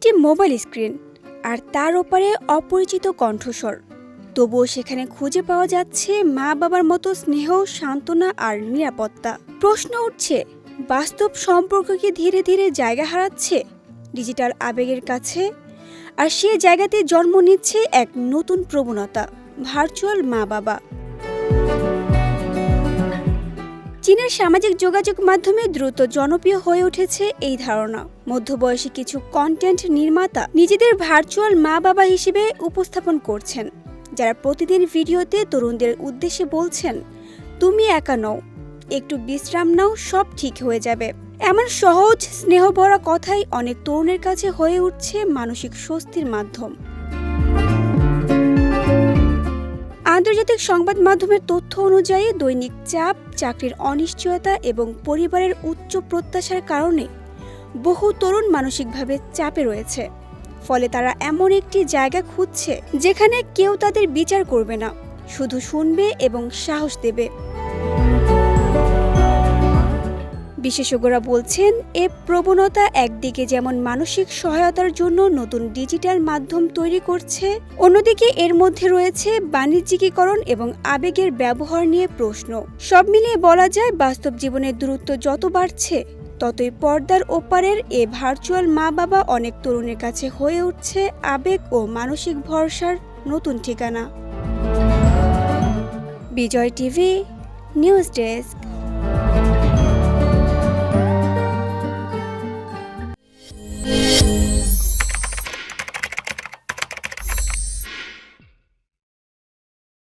একটি mobile screen আর তার ওপারে অপরিচিত কণ্ঠস্বর। তবুও সেখানে খুঁজে পাওয়া যাচ্ছে মা বাবার মতো স্নেহ, সান্ত্বনা আর নিরাপত্তা। প্রশ্ন উঠছে, বাস্তব সম্পর্ক কি ধীরে ধীরে জায়গা হারাচ্ছে ডিজিটাল আবেগের কাছে? আর সে জায়গাতে জন্ম নিচ্ছে এক নতুন প্রবণতা, ভার্চুয়াল মা বাবা। চীনের সামাজিক যোগাযোগ মাধ্যমে দ্রুত জনপ্রিয় হয়ে উঠেছে এই ধারণা। মধ্যবয়সী কিছু কন্টেন্ট নির্মাতা নিজেদের ভার্চুয়াল মা বাবা হিসেবে উপস্থাপন করছেন, যারা প্রতিদিন ভিডিওতে তরুণদের উদ্দেশ্যে বলছেন, তুমি একা নও, একটু বিশ্রাম নাও, সব ঠিক হয়ে যাবে। এমন সহজ স্নেহভরা কথাই অনেক তরুণের কাছে হয়ে উঠছে মানসিক স্বস্তির মাধ্যম। আন্তর্জাতিক সংবাদ মাধ্যমের তথ্য অনুযায়ী দৈনিক চাপ, চাকরির অনিশ্চয়তা এবং পরিবারের উচ্চ প্রত্যাশার কারণে বহু তরুণ মানসিকভাবে চাপে রয়েছে। ফলে তারা এমন একটি জায়গা খুঁজছে যেখানে কেউ তাদের বিচার করবে না, শুধু শুনবে এবং সাহস দেবে। বিশেষজ্ঞরা বলছেন, এ প্রবণতা একদিকে যেমন মানসিক সহায়তার জন্য নতুন ডিজিটাল মাধ্যম তৈরি করছে, অন্যদিকে এর মধ্যে রয়েছে বাণিজ্যিকীকরণ এবং আবেগের ব্যবহার নিয়ে প্রশ্ন। সব মিলিয়ে বলা যায়, বাস্তব জীবনের দূরত্ব যত বাড়ছে, ততই পর্দার ওপারের এ ভার্চুয়াল মা বাবা অনেক তরুণের কাছে হয়ে উঠছে আবেগ ও মানসিক ভরসার নতুন ঠিকানা। বিজয় টিভি নিউজ ডেস্ক।